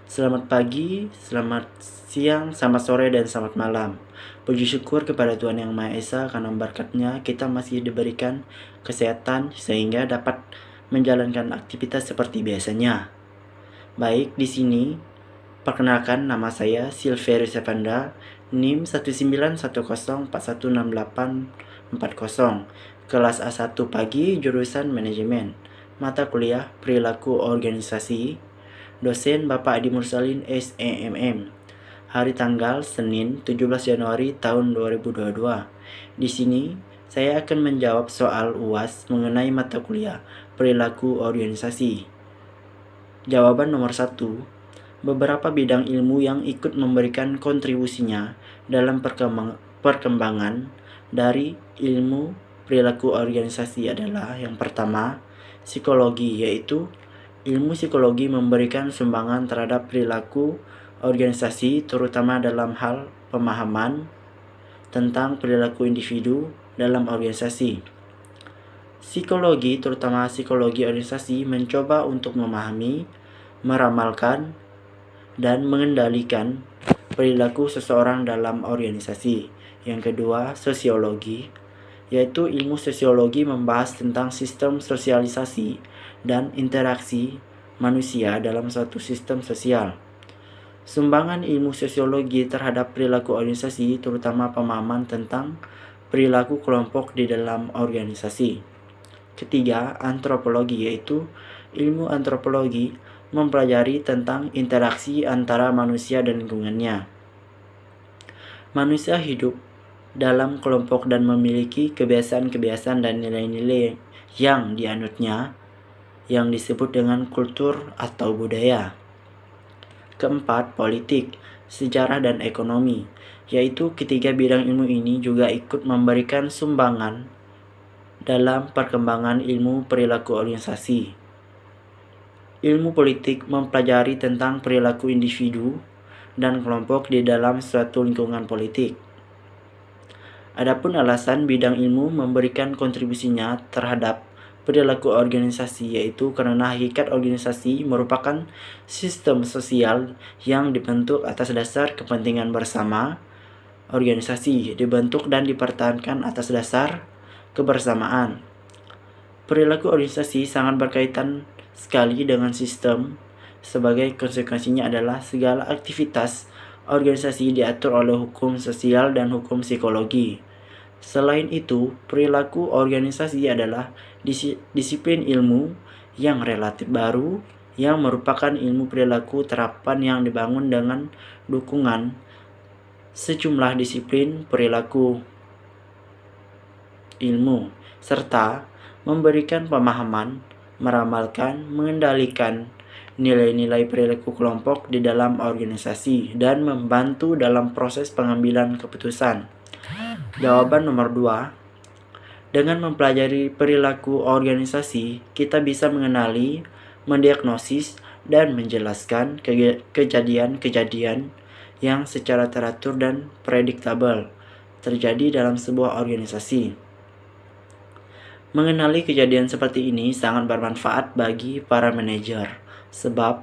Selamat pagi, selamat siang, selamat sore, dan selamat malam. Puji syukur kepada Tuhan Yang Maha Esa karena berkat-Nya kita masih diberikan kesehatan sehingga dapat menjalankan aktivitas seperti biasanya. Baik, di sini perkenalkan nama saya Silverus Evanda, NIM 1910416840, kelas A1 pagi, jurusan manajemen, mata kuliah perilaku organisasi, dosen Bapak Adi Mursalin SEMM. Hari tanggal Senin 17 Januari tahun 2022. Di sini saya akan menjawab soal UAS mengenai mata kuliah perilaku organisasi. Jawaban nomor 1. Beberapa bidang ilmu yang ikut memberikan kontribusinya dalam perkembangan dari ilmu perilaku organisasi adalah yang pertama, psikologi, yaitu ilmu psikologi memberikan sumbangan terhadap perilaku organisasi terutama dalam hal pemahaman tentang perilaku individu dalam organisasi. Psikologi, terutama psikologi organisasi, mencoba untuk memahami, meramalkan, dan mengendalikan perilaku seseorang dalam organisasi. Yang kedua, sosiologi, yaitu ilmu sosiologi membahas tentang sistem sosialisasi dan interaksi manusia dalam suatu sistem sosial. Sumbangan ilmu sosiologi terhadap perilaku organisasi terutama pemahaman tentang perilaku kelompok di dalam organisasi. Ketiga, antropologi, yaitu ilmu antropologi mempelajari tentang interaksi antara manusia dan lingkungannya. Manusia hidup dalam kelompok dan memiliki kebiasaan-kebiasaan dan nilai-nilai yang dianutnya, yang disebut dengan kultur atau budaya. Keempat, politik, sejarah, dan ekonomi, yaitu ketiga bidang ilmu ini juga ikut memberikan sumbangan dalam perkembangan ilmu perilaku organisasi. Ilmu politik mempelajari tentang perilaku individu dan kelompok di dalam suatu lingkungan politik. Adapun alasan bidang ilmu memberikan kontribusinya terhadap perilaku organisasi, yaitu karena hakikat organisasi merupakan sistem sosial yang dibentuk atas dasar kepentingan bersama. Organisasi dibentuk dan dipertahankan atas dasar kebersamaan. Perilaku organisasi sangat berkaitan sekali dengan sistem. Sebagai konsekuensinya adalah segala aktivitas organisasi diatur oleh hukum sosial dan hukum psikologi. Selain itu, perilaku organisasi adalah disiplin ilmu yang relatif baru yang merupakan ilmu perilaku terapan yang dibangun dengan dukungan sejumlah disiplin perilaku ilmu serta memberikan pemahaman, meramalkan, mengendalikan nilai-nilai perilaku kelompok di dalam organisasi dan membantu dalam proses pengambilan keputusan. Jawaban nomor 2. Dengan mempelajari perilaku organisasi, kita bisa mengenali, mendiagnosis, dan menjelaskan kejadian-kejadian yang secara teratur dan predictable terjadi dalam sebuah organisasi. Mengenali kejadian seperti ini sangat bermanfaat bagi para manajer, sebab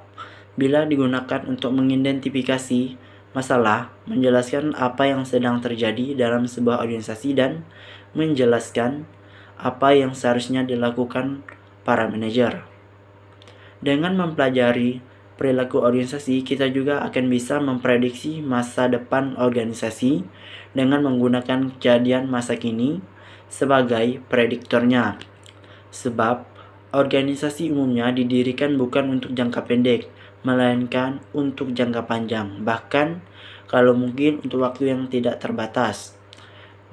bila digunakan untuk mengidentifikasi masalah, menjelaskan apa yang sedang terjadi dalam sebuah organisasi, dan menjelaskan apa yang seharusnya dilakukan para manajer. Dengan mempelajari perilaku organisasi, kita juga akan bisa memprediksi masa depan organisasi dengan menggunakan kejadian masa kini sebagai prediktornya. Sebab organisasi umumnya didirikan bukan untuk jangka pendek, melainkan untuk jangka panjang, bahkan kalau mungkin untuk waktu yang tidak terbatas.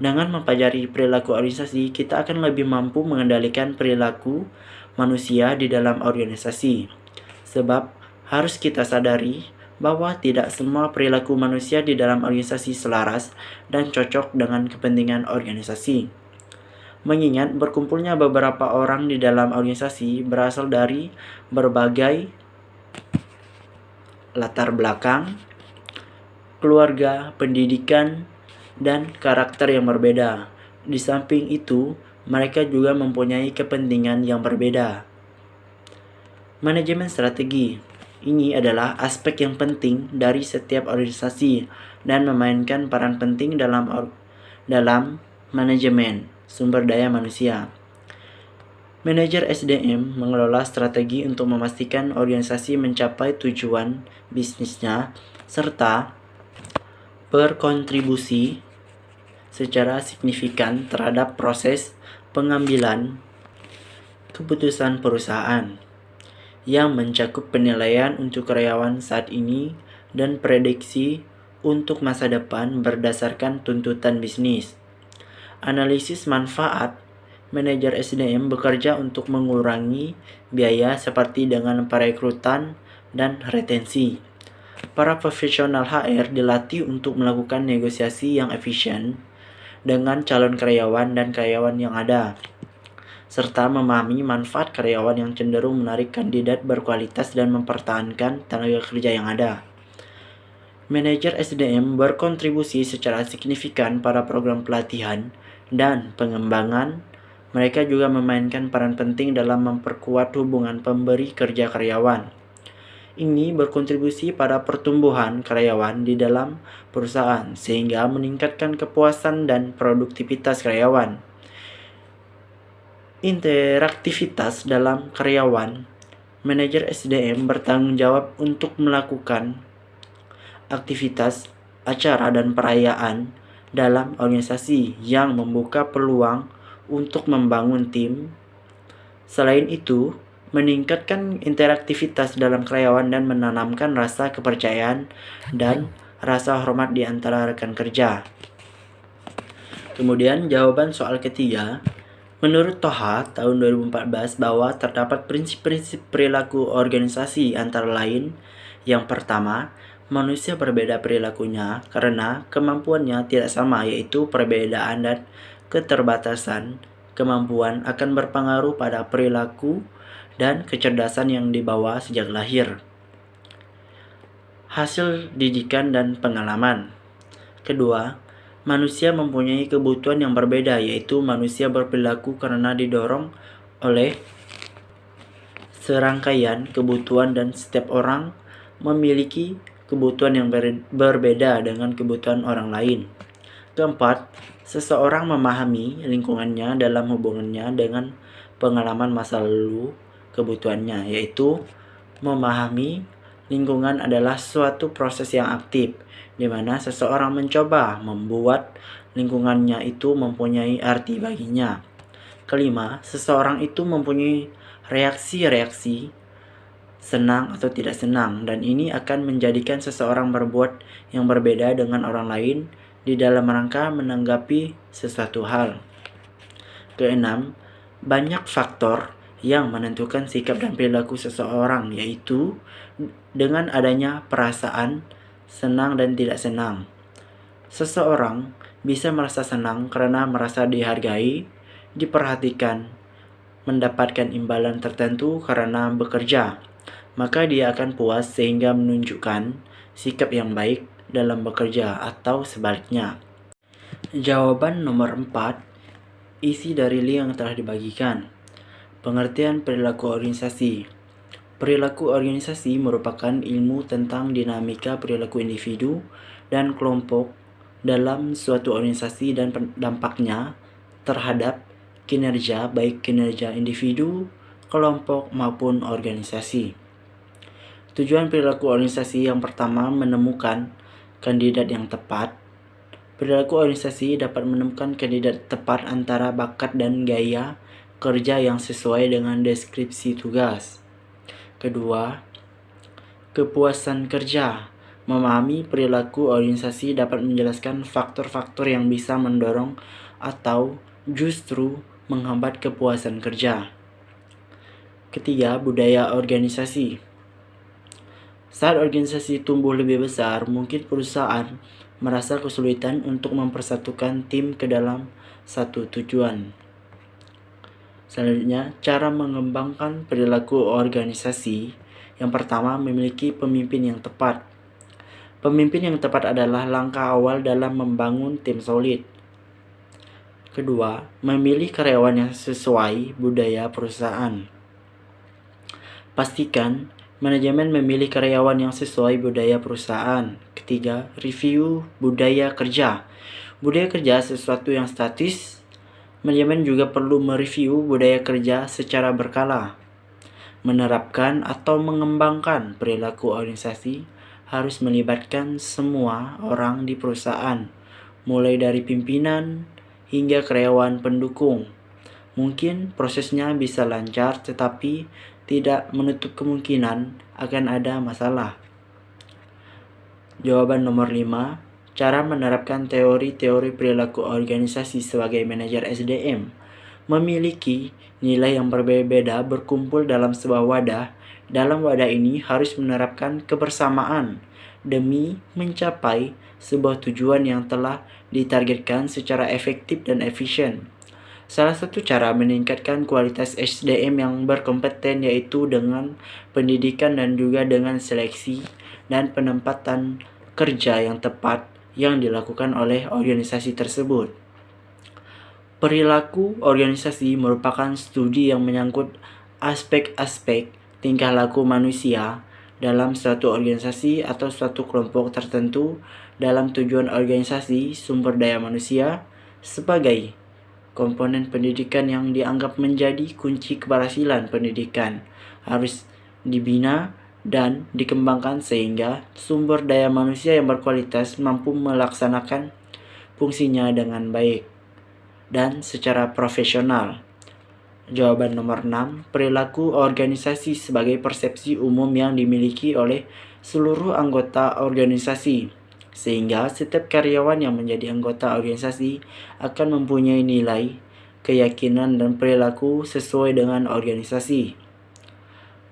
Dengan mempelajari perilaku organisasi, kita akan lebih mampu mengendalikan perilaku manusia di dalam organisasi. Sebab harus kita sadari bahwa tidak semua perilaku manusia di dalam organisasi selaras dan cocok dengan kepentingan organisasi. Mengingat berkumpulnya beberapa orang di dalam organisasi berasal dari berbagai latar belakang, keluarga, pendidikan, dan karakter yang berbeda. Di samping itu, mereka juga mempunyai kepentingan yang berbeda. Manajemen strategi. Ini adalah aspek yang penting dari setiap organisasi dan memainkan peran penting dalam manajemen sumber daya manusia. Manajer SDM mengelola strategi untuk memastikan organisasi mencapai tujuan bisnisnya serta berkontribusi secara signifikan terhadap proses pengambilan keputusan perusahaan yang mencakup penilaian untuk karyawan saat ini dan prediksi untuk masa depan berdasarkan tuntutan bisnis. Analisis manfaat. Manajer SDM bekerja untuk mengurangi biaya seperti dengan perekrutan dan retensi. Para profesional HR dilatih untuk melakukan negosiasi yang efisien dengan calon karyawan dan karyawan yang ada, serta memahami manfaat karyawan yang cenderung menarik kandidat berkualitas dan mempertahankan tenaga kerja yang ada. Manajer SDM berkontribusi secara signifikan pada program pelatihan dan pengembangan. Mereka juga memainkan peran penting dalam memperkuat hubungan pemberi kerja karyawan. Ini berkontribusi pada pertumbuhan karyawan di dalam perusahaan sehingga meningkatkan kepuasan dan produktivitas karyawan. Interaktivitas dalam karyawan. Manajer SDM bertanggung jawab untuk melakukan aktivitas, acara, dan perayaan dalam organisasi yang membuka peluang untuk membangun tim. Selain itu, meningkatkan interaktivitas dalam karyawan dan menanamkan rasa kepercayaan dan rasa hormat di antara rekan kerja. Kemudian jawaban soal ketiga, menurut Toha tahun 2014 bahwa terdapat prinsip-prinsip perilaku organisasi antara lain. Yang pertama, manusia berbeda perilakunya karena kemampuannya tidak sama, yaitu perbedaan dan keterbatasan kemampuan akan berpengaruh pada perilaku dan kecerdasan yang dibawa sejak lahir. Hasil didikan dan pengalaman. Kedua, manusia mempunyai kebutuhan yang berbeda, yaitu manusia berperilaku karena didorong oleh serangkaian kebutuhan dan setiap orang memiliki kebutuhan yang berbeda dengan kebutuhan orang lain. Keempat, seseorang memahami lingkungannya dalam hubungannya dengan pengalaman masa lalu kebutuhannya, yaitu memahami lingkungan adalah suatu proses yang aktif, di mana seseorang mencoba membuat lingkungannya itu mempunyai arti baginya. Kelima, seseorang itu mempunyai reaksi-reaksi senang atau tidak senang, dan ini akan menjadikan seseorang berbuat yang berbeda dengan orang lain di dalam rangka menanggapi sesuatu hal. Keenam, banyak faktor yang menentukan sikap dan perilaku seseorang, yaitu dengan adanya perasaan senang dan tidak senang. Seseorang bisa merasa senang karena merasa dihargai, diperhatikan, mendapatkan imbalan tertentu karena bekerja. Maka dia akan puas sehingga menunjukkan sikap yang baik dalam bekerja, atau sebaliknya. Jawaban nomor 4, isi dari link yang telah dibagikan. Pengertian perilaku organisasi. Perilaku organisasi merupakan ilmu tentang dinamika perilaku individu dan kelompok dalam suatu organisasi dan dampaknya terhadap kinerja, baik kinerja individu, kelompok, maupun organisasi. Tujuan perilaku organisasi yang pertama, menemukan kandidat yang tepat. Perilaku organisasi dapat menemukan kandidat tepat antara bakat dan gaya kerja yang sesuai dengan deskripsi tugas. Kedua, kepuasan kerja. Memahami perilaku organisasi dapat menjelaskan faktor-faktor yang bisa mendorong atau justru menghambat kepuasan kerja. Ketiga, budaya organisasi. Saat organisasi tumbuh lebih besar, mungkin perusahaan merasa kesulitan untuk mempersatukan tim ke dalam satu tujuan. Selanjutnya, cara mengembangkan perilaku organisasi. Yang pertama, memiliki pemimpin yang tepat. Pemimpin yang tepat adalah langkah awal dalam membangun tim solid. Kedua, memilih karyawan yang sesuai budaya perusahaan. Pastikan Manajemen memilih karyawan yang sesuai budaya perusahaan. Ketiga, review budaya kerja. Budaya kerja sesuatu yang statis. Manajemen juga perlu mereview budaya kerja secara berkala. Menerapkan atau mengembangkan perilaku organisasi harus melibatkan semua orang di perusahaan, mulai dari pimpinan hingga karyawan pendukung. Mungkin prosesnya bisa lancar, tetapi tidak menutup kemungkinan akan ada masalah. Jawaban nomor 5. Cara menerapkan teori-teori perilaku organisasi sebagai manajer SDM. Memiliki nilai yang berbeda berkumpul dalam sebuah wadah. Dalam wadah ini harus menerapkan kebersamaan demi mencapai sebuah tujuan yang telah ditargetkan secara efektif dan efisien. Salah satu cara meningkatkan kualitas SDM yang berkompeten yaitu dengan pendidikan dan juga dengan seleksi dan penempatan kerja yang tepat yang dilakukan oleh organisasi tersebut. Perilaku organisasi merupakan studi yang menyangkut aspek-aspek tingkah laku manusia dalam suatu organisasi atau suatu kelompok tertentu dalam tujuan organisasi sumber daya manusia sebagai komponen pendidikan yang dianggap menjadi kunci keberhasilan pendidikan harus dibina dan dikembangkan sehingga sumber daya manusia yang berkualitas mampu melaksanakan fungsinya dengan baik dan secara profesional. Jawaban nomor 6. Perilaku organisasi sebagai persepsi umum yang dimiliki oleh seluruh anggota organisasi, sehingga setiap karyawan yang menjadi anggota organisasi akan mempunyai nilai, keyakinan, dan perilaku sesuai dengan organisasi.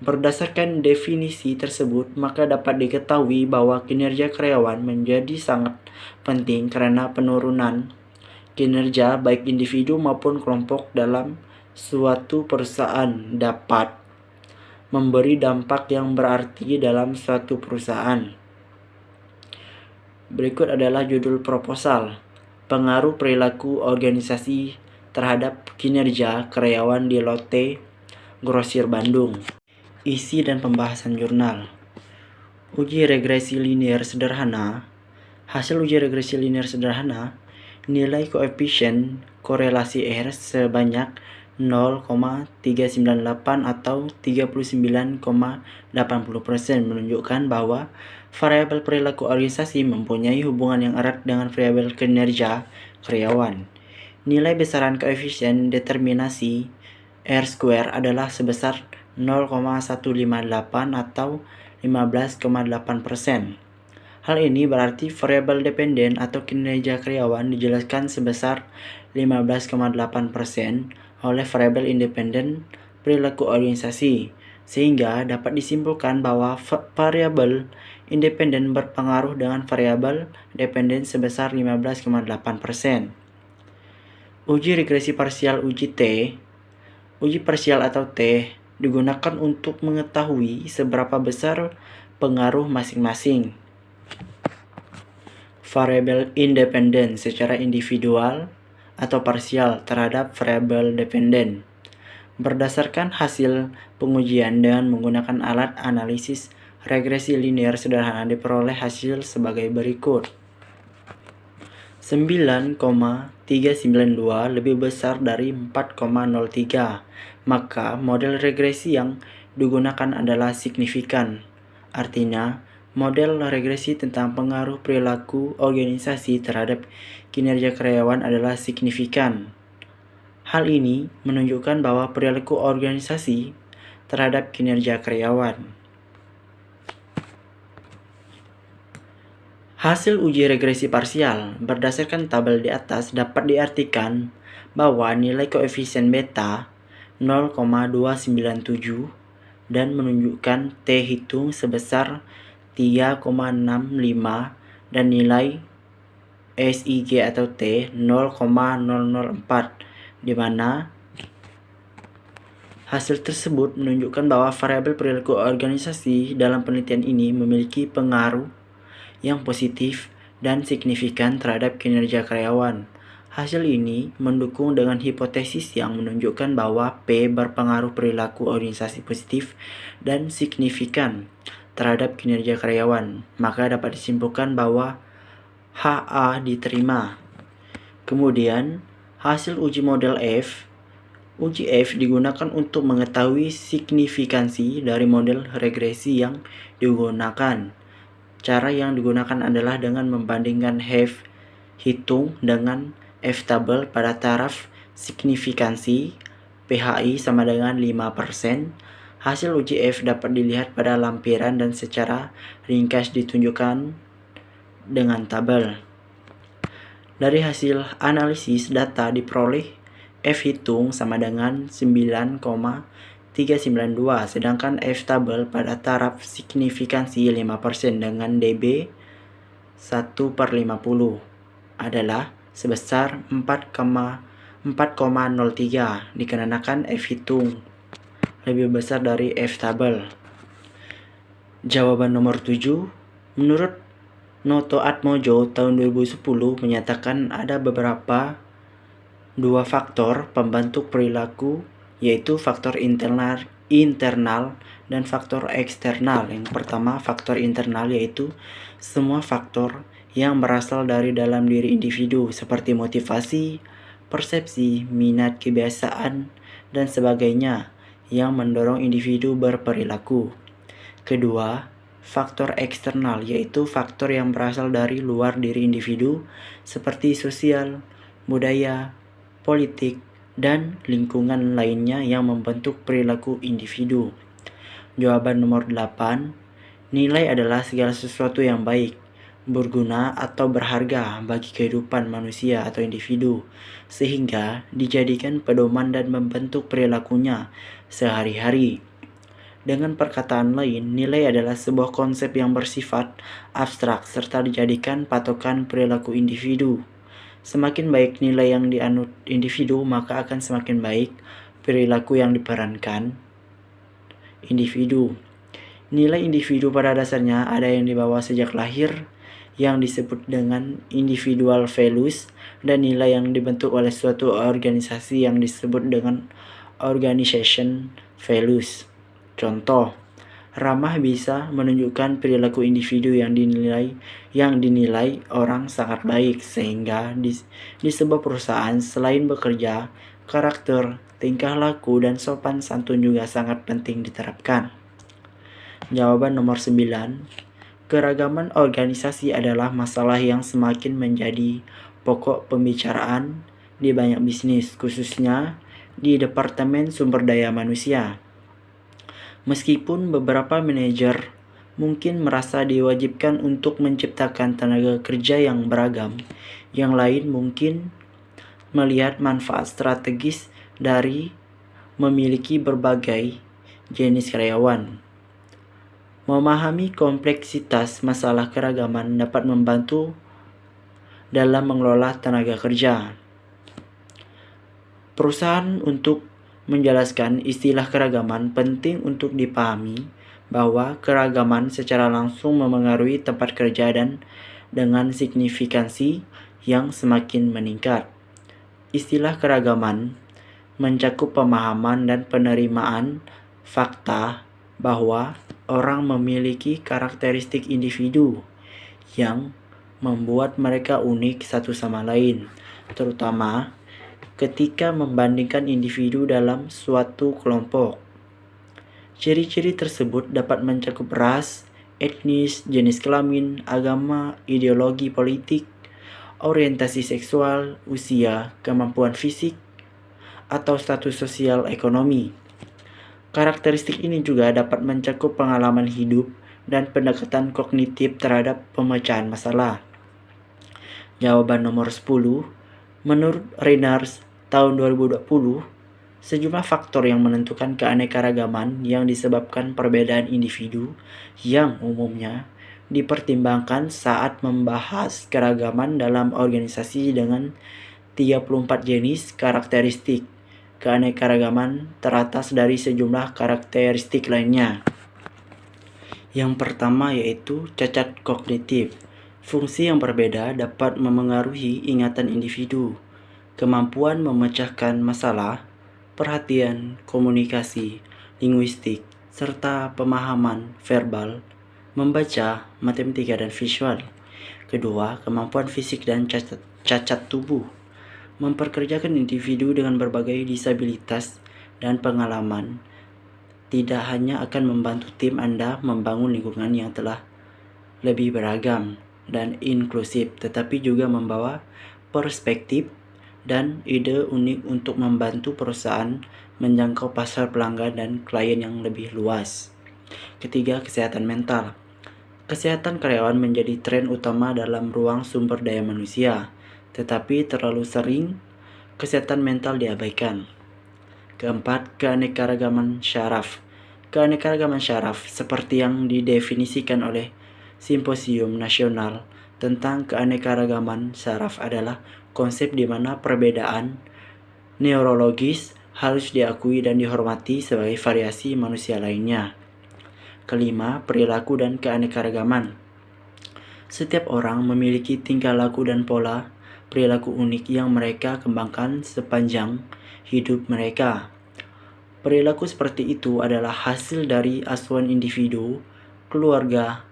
Berdasarkan definisi tersebut, maka dapat diketahui bahwa kinerja karyawan menjadi sangat penting karena penurunan kinerja baik individu maupun kelompok dalam suatu perusahaan dapat memberi dampak yang berarti dalam suatu perusahaan. Berikut adalah judul proposal, pengaruh perilaku organisasi terhadap kinerja karyawan di Lotte Grosir Bandung. Isi dan pembahasan jurnal. Uji regresi linear sederhana. Hasil uji regresi linear sederhana, nilai koefisien korelasi R sebanyak 0,398 atau 39,80% menunjukkan bahwa variabel perilaku organisasi mempunyai hubungan yang erat dengan variabel kinerja karyawan. Nilai besaran koefisien determinasi R² adalah sebesar 0,158 atau 15,8%. Hal ini berarti variabel dependen atau kinerja karyawan dijelaskan sebesar 15,8% oleh variabel independen perilaku organisasi, sehingga dapat disimpulkan bahwa variabel independen berpengaruh dengan variabel dependen sebesar 15,8%. Uji regresi parsial uji parsial atau T digunakan untuk mengetahui seberapa besar pengaruh masing-masing variabel independen secara individual atau parsial terhadap variabel dependen. Berdasarkan hasil pengujian dengan menggunakan alat analisis regresi linear sederhana diperoleh hasil sebagai berikut. 9,392 lebih besar dari 4,03, maka model regresi yang digunakan adalah signifikan. Artinya, model regresi tentang pengaruh perilaku organisasi terhadap kinerja karyawan adalah signifikan. Hal ini menunjukkan bahwa perilaku organisasi terhadap kinerja karyawan. Hasil uji regresi parsial berdasarkan tabel di atas dapat diartikan bahwa nilai koefisien beta 0,297 dan menunjukkan T hitung sebesar 3,65 dan nilai SIG atau T 0,004, di mana hasil tersebut menunjukkan bahwa variabel perilaku organisasi dalam penelitian ini memiliki pengaruh yang positif dan signifikan terhadap kinerja karyawan. Hasil ini mendukung dengan hipotesis yang menunjukkan bahwa P berpengaruh perilaku organisasi positif dan signifikan terhadap kinerja karyawan, maka dapat disimpulkan bahwa HA diterima. Kemudian, hasil uji model F. Uji F digunakan untuk mengetahui signifikansi dari model regresi yang digunakan. Cara yang digunakan adalah dengan membandingkan F hitung dengan F tabel pada taraf signifikansi PHI sama dengan 5%. Hasil uji F dapat dilihat pada lampiran dan secara ringkas ditunjukkan dengan tabel. Dari hasil analisis data diperoleh F hitung sama dengan 9,392, sedangkan F tabel pada taraf signifikansi 5% dengan DB 1/50 adalah sebesar 4,03 dikarenakan F hitung lebih besar dari F tabel. Jawaban nomor 7. Menurut Noto Atmojo tahun 2010 menyatakan ada beberapa dua faktor pembentuk perilaku, yaitu faktor internal dan faktor eksternal. Yang pertama, faktor internal yaitu semua faktor yang berasal dari dalam diri individu seperti motivasi, persepsi, minat, kebiasaan, dan sebagainya yang mendorong individu berperilaku. Kedua, faktor eksternal yaitu faktor yang berasal dari luar diri individu seperti sosial, budaya, politik, dan lingkungan lainnya yang membentuk perilaku individu. Jawaban nomor 8. Nilai adalah segala sesuatu yang baik, berguna atau berharga bagi kehidupan manusia atau individu, sehingga dijadikan pedoman dan membentuk perilakunya sehari-hari. Dengan perkataan lain, nilai adalah sebuah konsep yang bersifat abstrak serta dijadikan patokan perilaku individu. Semakin baik nilai yang dianut individu, maka akan semakin baik perilaku yang diperankan individu. Nilai individu pada dasarnya ada yang dibawa sejak lahir, yang disebut dengan individual values, dan nilai yang dibentuk oleh suatu organisasi yang disebut dengan organization values. Contoh, ramah bisa menunjukkan perilaku individu yang dinilai orang sangat baik, sehingga di sebuah perusahaan selain bekerja, karakter, tingkah laku, dan sopan santun juga sangat penting diterapkan. Jawaban nomor 9. Keragaman organisasi adalah masalah yang semakin menjadi pokok pembicaraan di banyak bisnis, khususnya di Departemen Sumber Daya Manusia. Meskipun beberapa manajer mungkin merasa diwajibkan untuk menciptakan tenaga kerja yang beragam, yang lain mungkin melihat manfaat strategis dari memiliki berbagai jenis karyawan. Memahami kompleksitas masalah keragaman dapat membantu dalam mengelola tenaga kerja. Perusahaan untuk menjelaskan istilah keragaman penting untuk dipahami bahwa keragaman secara langsung memengaruhi tempat kerja dan dengan signifikansi yang semakin meningkat. Istilah keragaman mencakup pemahaman dan penerimaan fakta bahwa orang memiliki karakteristik individu yang membuat mereka unik satu sama lain, terutama ketika membandingkan individu dalam suatu kelompok. Ciri-ciri tersebut dapat mencakup ras, etnis, jenis kelamin, agama, ideologi politik, orientasi seksual, usia, kemampuan fisik, atau status sosial ekonomi. Karakteristik ini juga dapat mencakup pengalaman hidup dan pendekatan kognitif terhadap pemecahan masalah. Jawaban nomor 10. Menurut Reiners tahun 2020, sejumlah faktor yang menentukan keanekaragaman yang disebabkan perbedaan individu yang umumnya dipertimbangkan saat membahas keragaman dalam organisasi dengan 34 jenis karakteristik. Keanekaragaman teratas dari sejumlah karakteristik lainnya. Yang pertama yaitu cacat kognitif. Fungsi yang berbeda dapat memengaruhi ingatan individu. kemampuan memecahkan masalah, perhatian, komunikasi, linguistik, serta pemahaman verbal, membaca, matematika, dan visual. Kedua, kemampuan fisik dan cacat tubuh, memperkerjakan individu dengan berbagai disabilitas dan pengalaman tidak hanya akan membantu tim Anda membangun lingkungan yang telah lebih beragam dan inklusif, tetapi juga membawa perspektif dan ide unik untuk membantu perusahaan menjangkau pasar pelanggan dan klien yang lebih luas. Ketiga, kesehatan mental. Kesehatan karyawan menjadi tren utama dalam ruang sumber daya manusia, tetapi terlalu sering kesehatan mental diabaikan. Keempat, keanekaragaman syaraf. Keanekaragaman syaraf seperti yang didefinisikan oleh Simposium Nasional tentang Keanekaragaman Syaraf adalah konsep di mana perbedaan neurologis harus diakui dan dihormati sebagai variasi manusia lainnya. Kelima, perilaku dan keanekaragaman. Setiap orang memiliki tingkah laku dan pola perilaku unik yang mereka kembangkan sepanjang hidup mereka. Perilaku seperti itu adalah hasil dari asuhan individu, keluarga,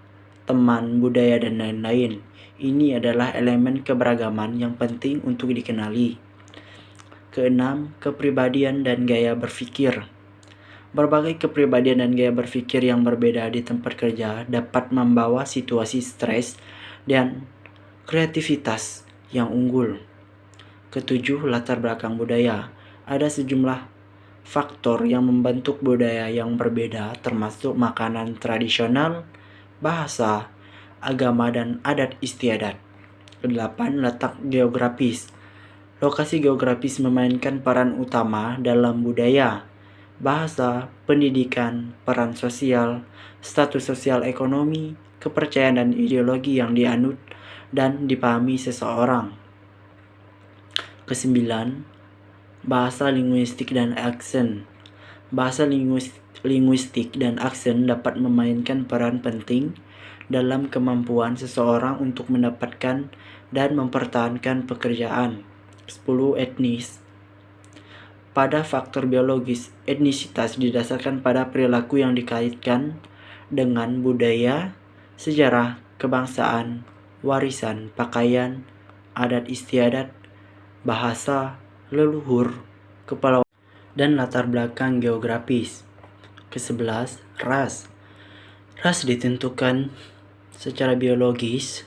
teman, budaya, dan lain-lain. Ini adalah elemen keberagaman yang penting untuk dikenali. Keenam, kepribadian dan gaya berpikir. Berbagai kepribadian dan gaya berpikir yang berbeda di tempat kerja dapat membawa situasi stres dan kreativitas yang unggul. Ketujuh, latar belakang budaya. Ada sejumlah faktor yang membentuk budaya yang berbeda, termasuk makanan tradisional, bahasa, agama, dan adat istiadat. Kedelapan, letak geografis. Lokasi geografis memainkan peran utama dalam budaya. Bahasa, pendidikan, peran sosial, status sosial ekonomi, kepercayaan dan ideologi yang dianut dan dipahami seseorang. Kesembilan, bahasa linguistik dan aksen. Bahasa linguistik dan aksen dapat memainkan peran penting dalam kemampuan seseorang untuk mendapatkan dan mempertahankan pekerjaan. 10. Etnis. Pada faktor biologis, etnisitas didasarkan pada perilaku yang dikaitkan dengan budaya, sejarah, kebangsaan, warisan, pakaian, adat istiadat, bahasa, leluhur, kepulauan, dan latar belakang geografis. Ke-11, ras. Ras ditentukan secara biologis.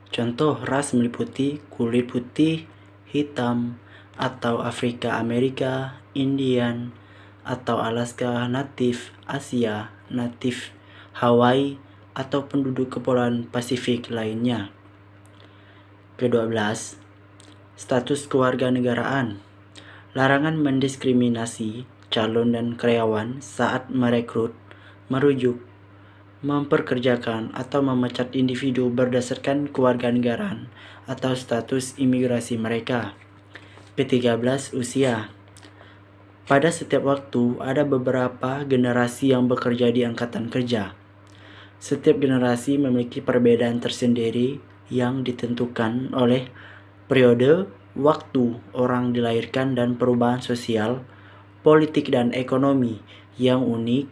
Contoh ras meliputi kulit putih, hitam, atau Afrika Amerika, Indian, atau Alaska natif Asia, natif Hawaii, atau penduduk kepulauan Pasifik lainnya. Ke-12, status kewarganegaraan. Larangan mendiskriminasi calon dan karyawan saat merekrut, merujuk, memperkerjakan, atau memecat individu berdasarkan kewarganegaraan atau status imigrasi mereka. Ke-13, usia. Pada setiap waktu, ada beberapa generasi yang bekerja di angkatan kerja. Setiap generasi memiliki perbedaan tersendiri yang ditentukan oleh periode, waktu orang dilahirkan, dan perubahan sosial, politik, dan ekonomi yang unik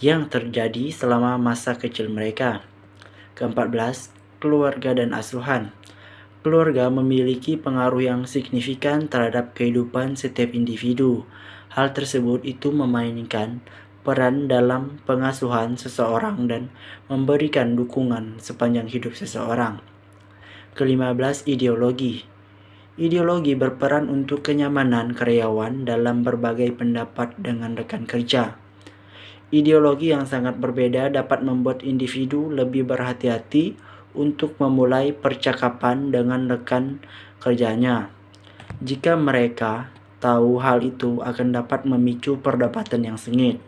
yang terjadi selama masa kecil mereka. Ke-14, keluarga dan asuhan. Keluarga memiliki pengaruh yang signifikan terhadap kehidupan setiap individu. Hal tersebut itu memainkan peran dalam pengasuhan seseorang dan memberikan dukungan sepanjang hidup seseorang. Ke-15, ideologi. Ideologi berperan untuk kenyamanan karyawan dalam berbagai pendapat dengan rekan kerja. Ideologi yang sangat berbeda dapat membuat individu lebih berhati-hati untuk memulai percakapan dengan rekan kerjanya. Jika mereka tahu hal itu akan dapat memicu perdebatan yang sengit.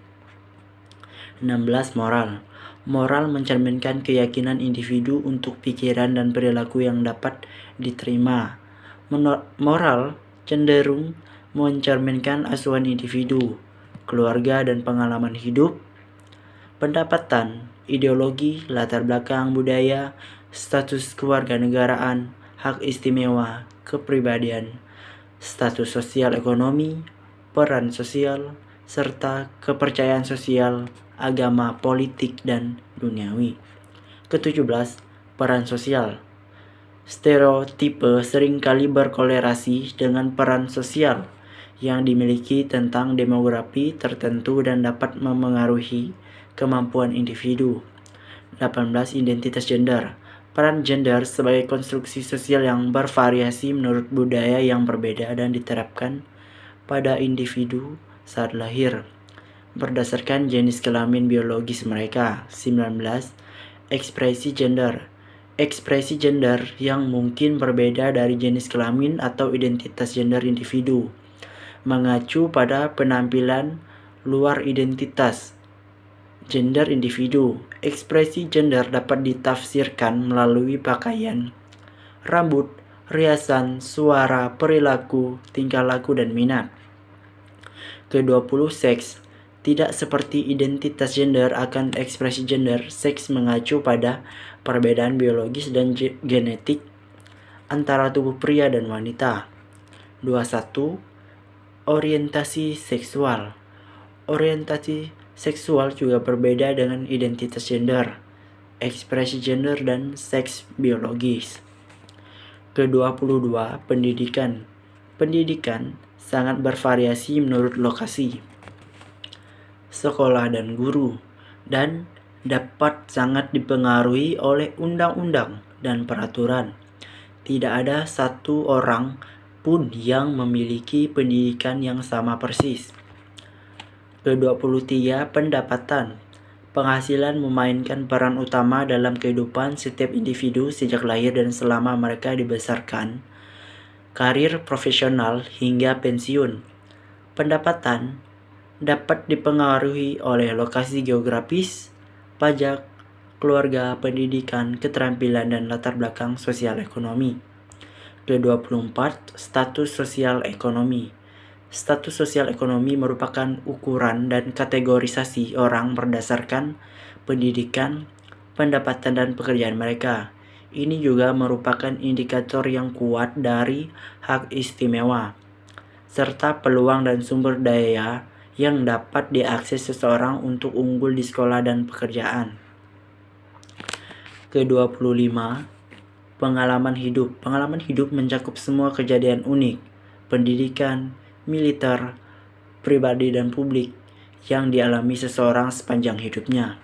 16. Moral. Moral mencerminkan keyakinan individu untuk pikiran dan perilaku yang dapat diterima. Moral cenderung mencerminkan asuhan individu, keluarga, dan pengalaman hidup, pendapatan, ideologi, latar belakang budaya, status kewarganegaraan, hak istimewa, kepribadian, status sosial ekonomi, peran sosial, serta kepercayaan sosial, agama, politik, dan duniawi. Ke-17, peran sosial. Stereotipe seringkali berkolerasi dengan peran sosial yang dimiliki tentang demografi tertentu dan dapat memengaruhi kemampuan individu. 18. Identitas gender. Peran gender sebagai konstruksi sosial yang bervariasi menurut budaya yang berbeda dan diterapkan pada individu saat lahir berdasarkan jenis kelamin biologis mereka. 19. Ekspresi gender. Ekspresi gender yang mungkin berbeda dari jenis kelamin atau identitas gender individu, mengacu pada penampilan luar identitas gender individu. Ekspresi gender dapat ditafsirkan melalui pakaian, rambut, riasan, suara, perilaku, tingkah laku, dan minat. Ke-20, seks. Tidak seperti identitas gender akan ekspresi gender, seks mengacu pada perbedaan biologis dan genetik antara tubuh pria dan wanita. 21. Orientasi seksual. Orientasi seksual juga berbeda dengan identitas gender, ekspresi gender, dan seks biologis. Ke-22, pendidikan. Pendidikan sangat bervariasi menurut lokasi, sekolah, dan guru, dan dapat sangat dipengaruhi oleh undang-undang dan peraturan. Tidak ada satu orang pun yang memiliki pendidikan yang sama persis. Ke-23, pendapatan. Penghasilan memainkan peran utama dalam kehidupan setiap individu sejak lahir dan selama mereka dibesarkan, karir profesional hingga pensiun. Pendapatan dapat dipengaruhi oleh lokasi geografis, pajak, keluarga, pendidikan, keterampilan, dan latar belakang sosial ekonomi. Ke-24, status sosial ekonomi. Status sosial ekonomi merupakan ukuran dan kategorisasi orang berdasarkan pendidikan, pendapatan, dan pekerjaan mereka. Ini juga merupakan indikator yang kuat dari hak istimewa, serta peluang dan sumber daya yang dapat diakses seseorang untuk unggul di sekolah dan pekerjaan. Ke-25, pengalaman hidup. Pengalaman hidup mencakup semua kejadian unik, pendidikan, militer, pribadi, dan publik yang dialami seseorang sepanjang hidupnya.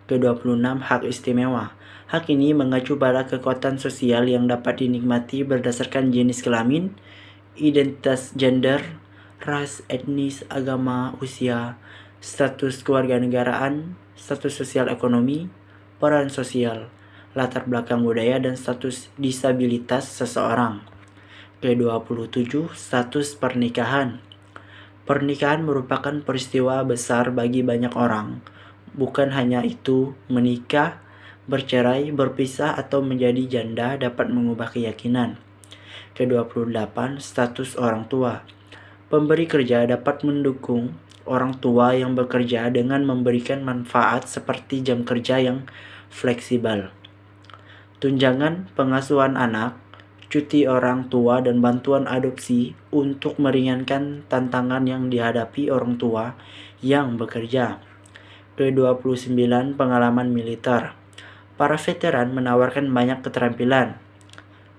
Ke-26, hak istimewa. Hak ini mengacu pada kekuatan sosial yang dapat dinikmati berdasarkan jenis kelamin, identitas gender, ras, etnis, agama, usia, status kewarganegaraan, status sosial ekonomi, peran sosial, latar belakang budaya, dan status disabilitas seseorang. Ke-27, status pernikahan. Pernikahan merupakan peristiwa besar bagi banyak orang. Bukan hanya itu, menikah, bercerai, berpisah, atau menjadi janda dapat mengubah keyakinan. Ke-28, status orang tua. Pemberi kerja dapat mendukung orang tua yang bekerja dengan memberikan manfaat seperti jam kerja yang fleksibel, tunjangan pengasuhan anak, cuti orang tua, dan bantuan adopsi untuk meringankan tantangan yang dihadapi orang tua yang bekerja. Ke-29, pengalaman militer. Para veteran menawarkan banyak keterampilan,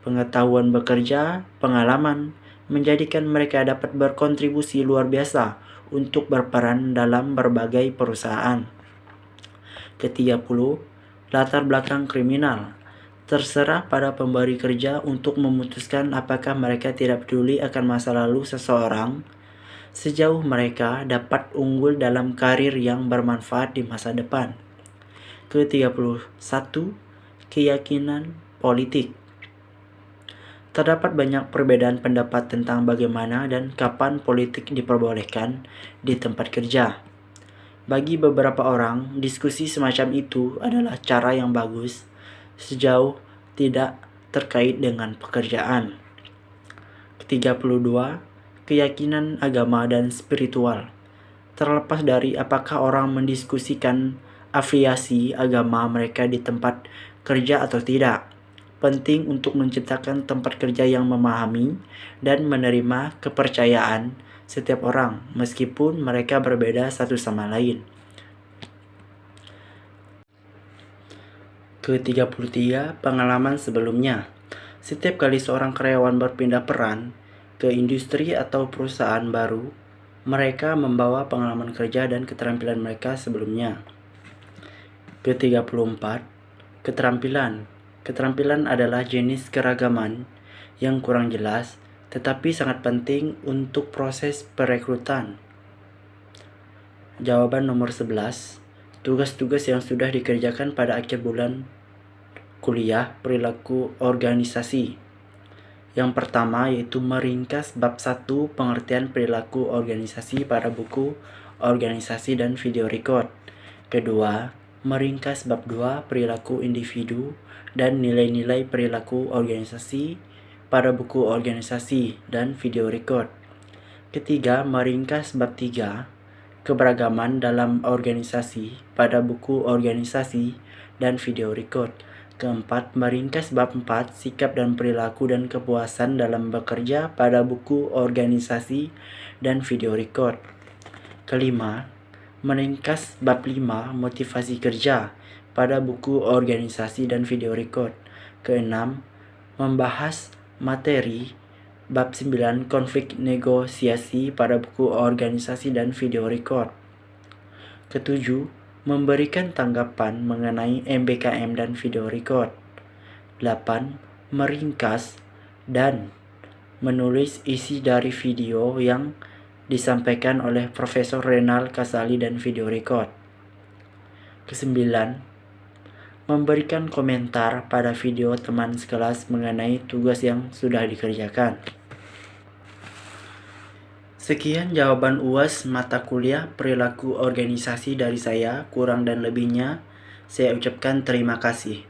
pengetahuan bekerja, pengalaman, menjadikan mereka dapat berkontribusi luar biasa untuk berperan dalam berbagai perusahaan. Ke-30, latar belakang kriminal. Terserah pada pemberi kerja untuk memutuskan apakah mereka tidak peduli akan masa lalu seseorang sejauh mereka dapat unggul dalam karir yang bermanfaat di masa depan. Ke-31, keyakinan politik. Terdapat banyak perbedaan pendapat tentang bagaimana dan kapan politik diperbolehkan di tempat kerja. Bagi beberapa orang, diskusi semacam itu adalah cara yang bagus sejauh tidak terkait dengan pekerjaan. Ke-32, keyakinan agama dan spiritual. Terlepas dari apakah orang mendiskusikan afiliasi agama mereka di tempat kerja atau tidak, penting untuk menciptakan tempat kerja yang memahami dan menerima kepercayaan setiap orang, meskipun mereka berbeda satu sama lain. Ke-33, pengalaman sebelumnya. Setiap kali seorang karyawan berpindah peran ke industri atau perusahaan baru, mereka membawa pengalaman kerja dan keterampilan mereka sebelumnya. Ke-34, keterampilan. Keterampilan adalah jenis keragaman yang kurang jelas, tetapi sangat penting untuk proses perekrutan. Jawaban nomor 11, tugas-tugas yang sudah dikerjakan pada akhir bulan kuliah perilaku organisasi. Yang pertama yaitu meringkas bab 1 pengertian perilaku organisasi pada buku organisasi dan video record. Kedua, meringkas bab 2 perilaku individu dan nilai-nilai perilaku organisasi pada buku organisasi dan video record. Ketiga, meringkas bab 3 keberagaman dalam organisasi pada buku organisasi dan video record. Keempat, meringkas bab 4 sikap dan perilaku dan kepuasan dalam bekerja pada buku organisasi dan video record. Kelima, meringkas bab 5 motivasi kerja pada buku organisasi dan video record. Keenam, membahas materi bab 9 konflik negosiasi pada buku organisasi dan video record. Ketujuh, memberikan tanggapan mengenai MBKM dan video record. 8. Meringkas dan menulis isi dari video yang disampaikan oleh Profesor Renal Kasali dan video record. Kesembilan, memberikan komentar pada video teman sekelas mengenai tugas yang sudah dikerjakan. Sekian jawaban UAS mata kuliah perilaku organisasi dari saya. Kurang dan lebihnya saya ucapkan terima kasih.